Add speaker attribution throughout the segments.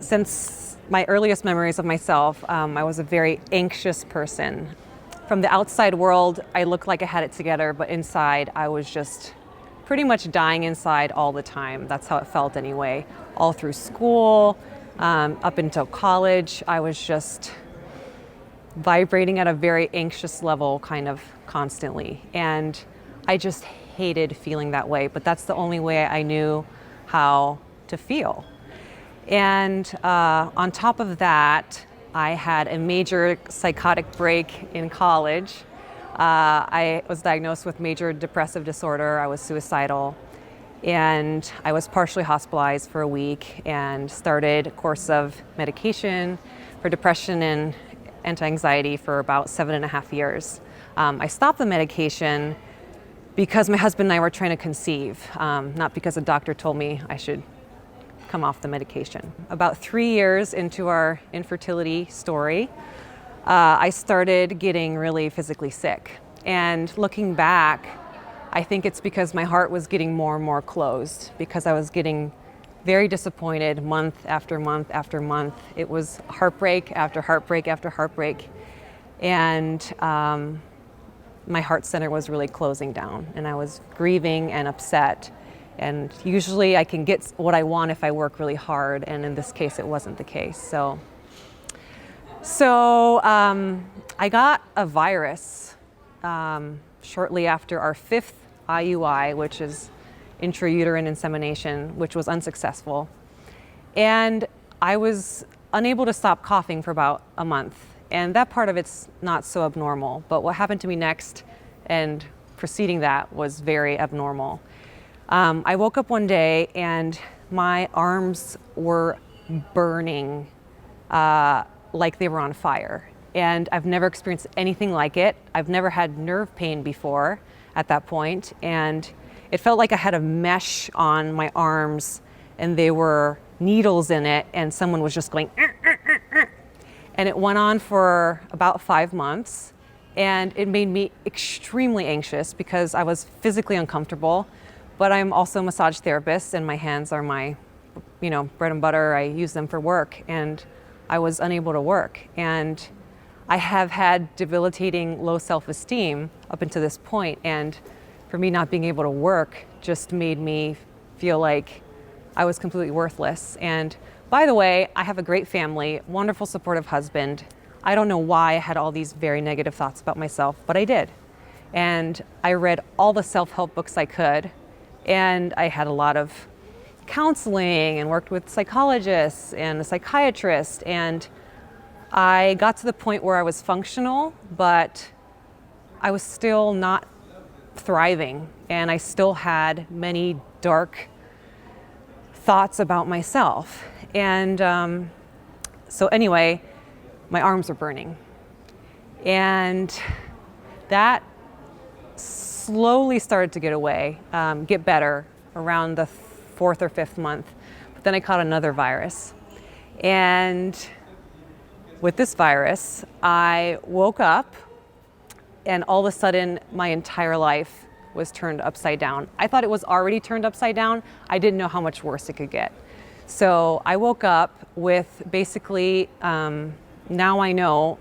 Speaker 1: Since my earliest memories of myself, I was a very anxious person. From the outside world, I looked like I had it together, but inside I was just pretty much dying inside all the time. That's how it felt anyway. All through school, up until college, I was just vibrating at a very anxious level kind of constantly. And I just hated feeling that way, but that's the only way I knew how to feel. And on top of that, I had a major psychotic break in college. I was diagnosed with major depressive disorder. I was suicidal. And I was partially hospitalized for a week and started a course of medication for depression and anti-anxiety for about 7.5 years. I stopped the medication because my husband and I were trying to conceive, not because a doctor told me I should come off the medication. About 3 years into our infertility story, I started getting really physically sick. And looking back, I think it's because my heart was getting more and more closed, because I was getting very disappointed month after month after month. It was heartbreak after heartbreak after heartbreak. And my heart center was really closing down, and I was grieving and upset. And usually I can get what I want if I work really hard, and in this case it wasn't the case. So I got a virus shortly after our 5th IUI, which is intrauterine insemination, which was unsuccessful. And I was unable to stop coughing for about a month. And that part of it's not so abnormal, but what happened to me next and preceding that was very abnormal. I woke up one day and my arms were burning like they were on fire. And I've never experienced anything like it. I've never had nerve pain before at that point. And it felt like I had a mesh on my arms and there were needles in it and someone was just going, and it went on for about 5 months. And it made me extremely anxious because I was physically uncomfortable. But I'm also a massage therapist and my hands are my, bread and butter. I use them for work, and I was unable to work. And I have had debilitating low self-esteem up until this point. And for me, not being able to work just made me feel like I was completely worthless. And by the way, I have a great family, wonderful supportive husband. I don't know why I had all these very negative thoughts about myself, but I did. And I read all the self-help books I could. And I had a lot of counseling and worked with psychologists and a psychiatrist. And I got to the point where I was functional, but I was still not thriving. And I still had many dark thoughts about myself. And so anyway, my arms were burning. And that slowly started to get better around the 4th or 5th month. But then I caught another virus. And with this virus, I woke up and all of a sudden my entire life was turned upside down. I thought it was already turned upside down. I didn't know how much worse it could get. So I woke up with basically, now I know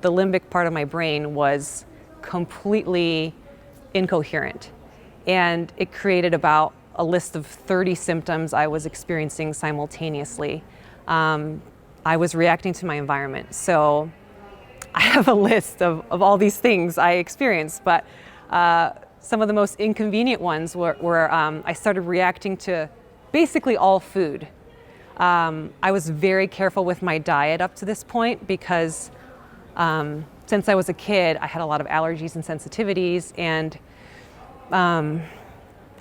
Speaker 1: the limbic part of my brain was completely incoherent. And it created about a list of 30 symptoms I was experiencing simultaneously. I was reacting to my environment. So I have a list of all these things I experienced, but some of the most inconvenient ones were I started reacting to basically all food. I was very careful with my diet up to this point because since I was a kid, I had a lot of allergies and sensitivities, and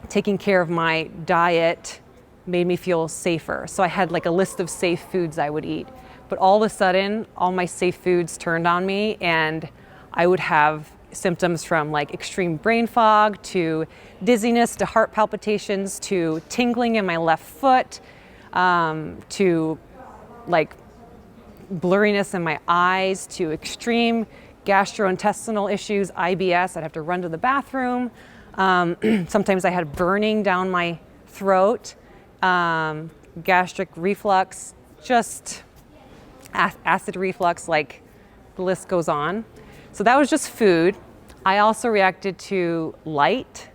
Speaker 1: taking care of my diet made me feel safer. So I had like a list of safe foods I would eat. But all of a sudden, all my safe foods turned on me, and I would have symptoms from like extreme brain fog to dizziness to heart palpitations to tingling in my left foot to like blurriness in my eyes to extreme gastrointestinal issues, IBS. I'd have to run to the bathroom. Sometimes I had burning down my throat, gastric reflux, just acid reflux, like the list goes on. So that was just food. I also reacted to light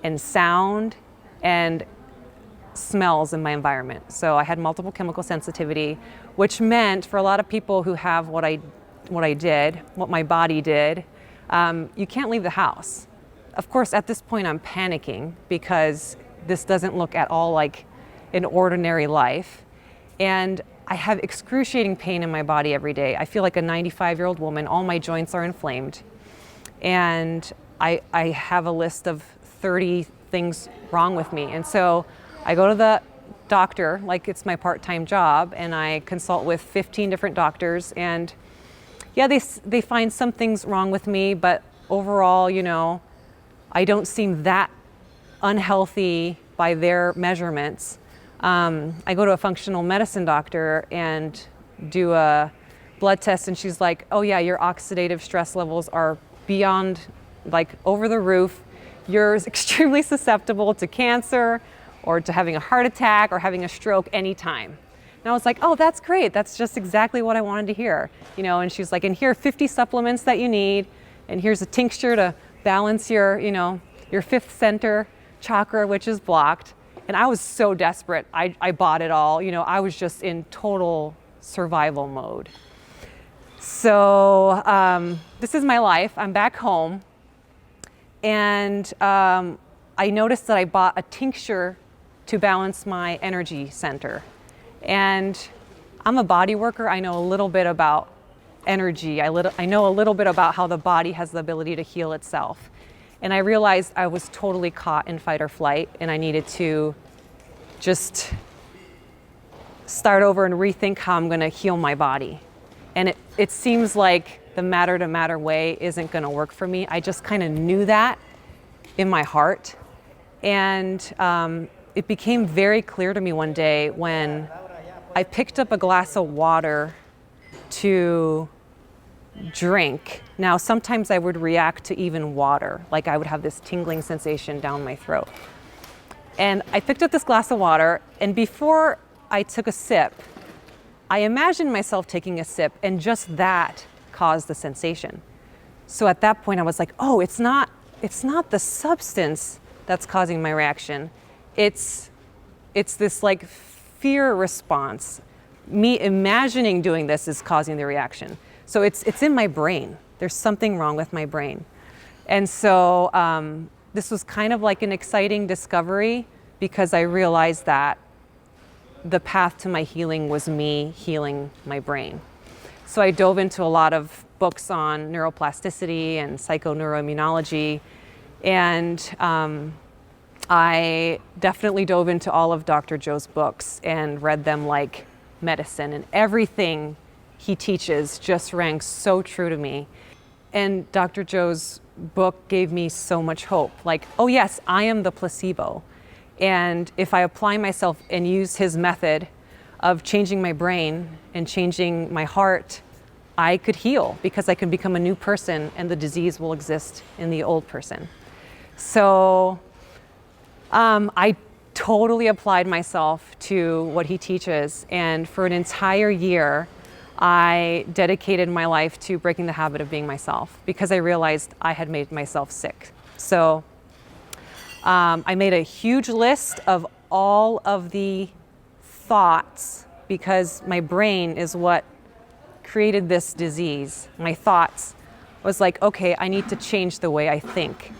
Speaker 1: and sound and smells in my environment. So I had multiple chemical sensitivity, which meant for a lot of people who have what my body did, you can't leave the house. Of course, at this point I'm panicking because this doesn't look at all like an ordinary life. And I have excruciating pain in my body every day. I feel like a 95-year-old woman. All my joints are inflamed. And I have a list of 30 things wrong with me. And so I go to the doctor, like it's my part-time job, and I consult with 15 different doctors. And yeah, they find some things wrong with me, but overall, I don't seem that unhealthy by their measurements. I go to a functional medicine doctor and do a blood test, and she's like, oh yeah, your oxidative stress levels are beyond, like, over the roof. You're extremely susceptible to cancer or to having a heart attack or having a stroke anytime. And I was like, oh, that's great. That's just exactly what I wanted to hear. And she's like, and here are 50 supplements that you need, and here's a tincture to balance your fifth center chakra, which is blocked. And I was so desperate. I bought it all. I was just in total survival mode. So this is my life. I'm back home. And I noticed that I bought a tincture to balance my energy center. And I'm a body worker. I know a little bit about energy. I know a little bit about how the body has the ability to heal itself. And I realized I was totally caught in fight or flight, and I needed to just start over and rethink how I'm going to heal my body. And it seems like the matter to matter way isn't going to work for me. I just kind of knew that in my heart. And it became very clear to me one day when I picked up a glass of water to drink. Now, sometimes I would react to even water, like I would have this tingling sensation down my throat. And I picked up this glass of water, and before I took a sip, I imagined myself taking a sip, and just that caused the sensation. So at that point I was like, oh, it's not the substance that's causing my reaction. It's this like fear response. Me imagining doing this is causing the reaction. So it's in my brain. There's something wrong with my brain. And so this was kind of like an exciting discovery, because I realized that the path to my healing was me healing my brain. So I dove into a lot of books on neuroplasticity and psychoneuroimmunology, and I definitely dove into all of Dr. Joe's books and read them like medicine, and everything he teaches just rang so true to me. And Dr. Joe's book gave me so much hope. Like, oh yes, I am the placebo. And if I apply myself and use his method of changing my brain and changing my heart, I could heal, because I can become a new person and the disease will exist in the old person. So I totally applied myself to what he teaches. And for an entire year, I dedicated my life to breaking the habit of being myself, because I realized I had made myself sick. So I made a huge list of all of the thoughts, because my brain is what created this disease. My thoughts was like, okay, I need to change the way I think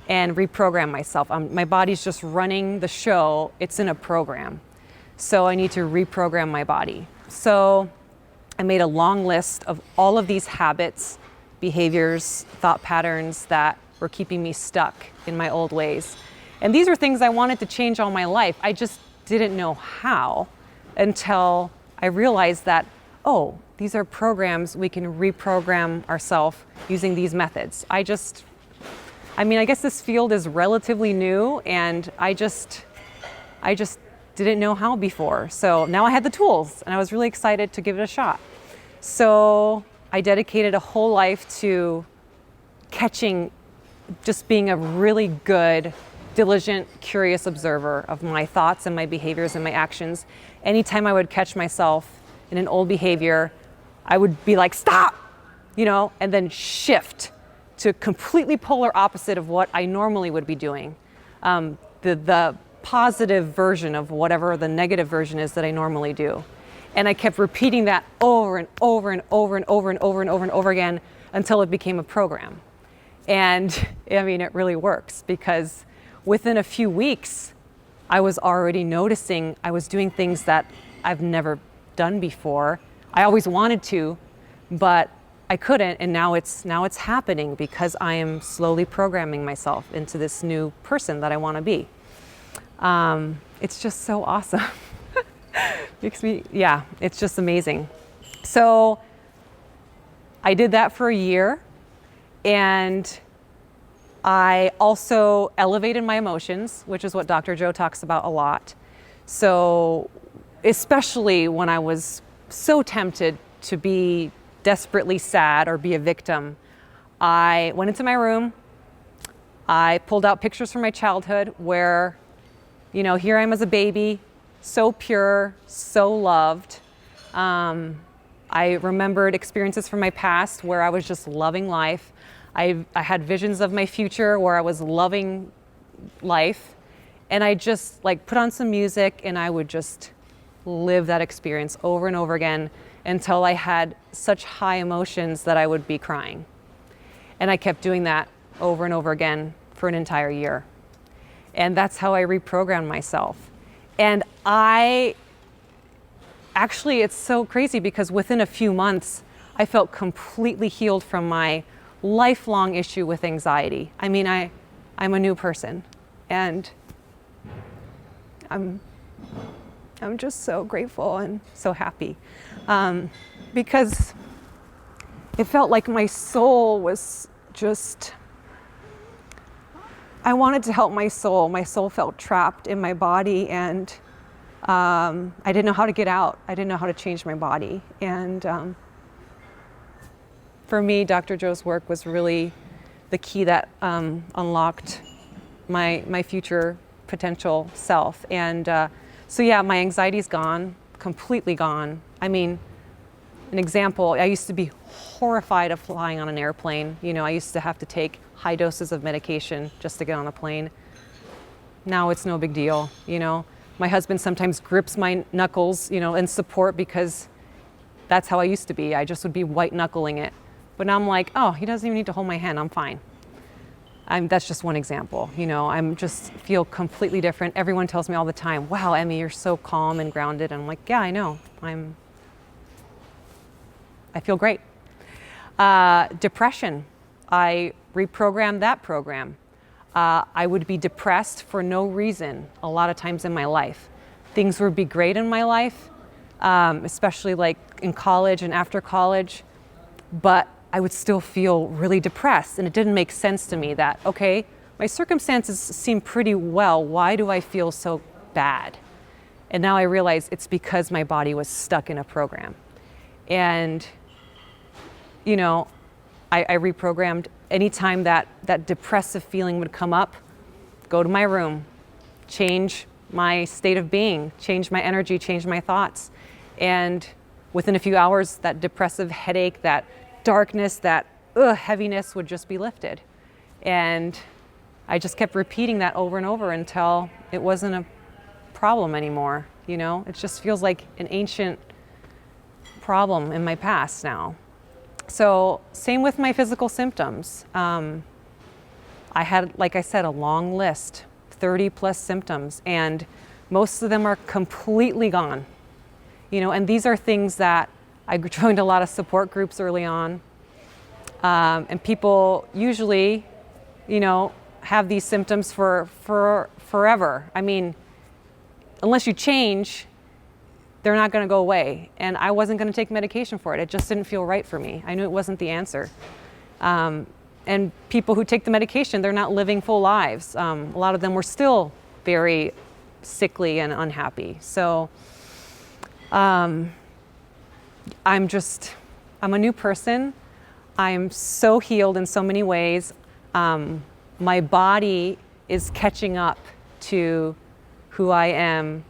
Speaker 1: and reprogram myself. My body's just running the show. It's in a program. So I need to reprogram my body. So I made a long list of all of these habits, behaviors, thought patterns that were keeping me stuck in my old ways. And these are things I wanted to change all my life. I just didn't know how until I realized that, oh, these are programs we can reprogram ourselves using these methods. I guess this field is relatively new, and I just didn't know how before. So now I had the tools, and I was really excited to give it a shot. So I dedicated a whole life to just being a really good diligent, curious observer of my thoughts and my behaviors and my actions. Anytime I would catch myself in an old behavior, I would be like, stop, and then shift to completely polar opposite of what I normally would be doing. The positive version of whatever the negative version is that I normally do. And I kept repeating that over and over and over and over and over and over and over again until it became a program. And it really works, because within a few weeks, I was already noticing I was doing things that I've never done before. I always wanted to, but I couldn't, and now it's happening because I am slowly programming myself into this new person that I want to be. It's just so awesome. It's just amazing. So I did that for a year, and I also elevated my emotions, which is what Dr. Joe talks about a lot. So especially when I was so tempted to be desperately sad or be a victim, I went into my room, I pulled out pictures from my childhood where, here I am as a baby, so pure, so loved. I remembered experiences from my past where I was just loving life. I had visions of my future where I was loving life, and I just put on some music and I would just live that experience over and over again until I had such high emotions that I would be crying. And I kept doing that over and over again for an entire year. And that's how I reprogrammed myself. And it's so crazy, because within a few months, I felt completely healed from my lifelong issue with anxiety. I'm a new person, and I'm just so grateful and so happy, because it felt like my soul was just, I wanted to help my soul. My soul felt trapped in my body, and I didn't know how to get out. I didn't know how to change my body. And for me, Dr. Joe's work was really the key that unlocked my future potential self. And my anxiety's gone, completely gone. An example, I used to be horrified of flying on an airplane. I used to have to take high doses of medication just to get on a plane. Now it's no big deal. My husband sometimes grips my knuckles, in support, because that's how I used to be. I just would be white knuckling it. But now I'm like, oh, he doesn't even need to hold my hand, I'm fine. That's just one example. I'm just feel completely different. Everyone tells me all the time, wow, Emmy, you're so calm and grounded. And I'm like, yeah, I know. I feel great. Depression. I reprogrammed that program. I would be depressed for no reason a lot of times in my life. Things would be great in my life, especially in college and after college, but I would still feel really depressed. And it didn't make sense to me that, okay, my circumstances seem pretty well. Why do I feel so bad? And now I realize it's because my body was stuck in a program. And, I reprogrammed. Anytime that depressive feeling would come up, go to my room, change my state of being, change my energy, change my thoughts. And within a few hours, that depressive headache, that darkness, that heaviness would just be lifted. And I just kept repeating that over and over until it wasn't a problem anymore. It just feels like an ancient problem in my past now. So same with my physical symptoms. I had, like I said, a long list, 30 plus symptoms, and most of them are completely gone. And these are things that I joined a lot of support groups early on. And people usually, have these symptoms for forever. Unless you change, they're not going to go away. And I wasn't going to take medication for it. It just didn't feel right for me. I knew it wasn't the answer. And people who take the medication, they're not living full lives. A lot of them were still very sickly and unhappy. So I'm a new person. I'm so healed in so many ways. My body is catching up to who I am,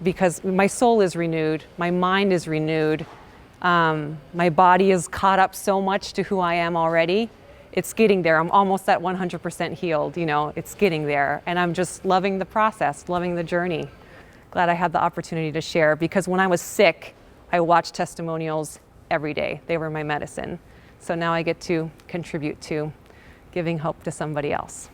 Speaker 1: because my soul is renewed, my mind is renewed, my body is caught up so much to who I am already. It's getting there. I'm almost at 100% healed, you know, it's getting there. And I'm just loving the process, loving the journey. Glad I had the opportunity to share, because when I was sick, I watched testimonials every day. They were my medicine. So now I get to contribute to giving hope to somebody else.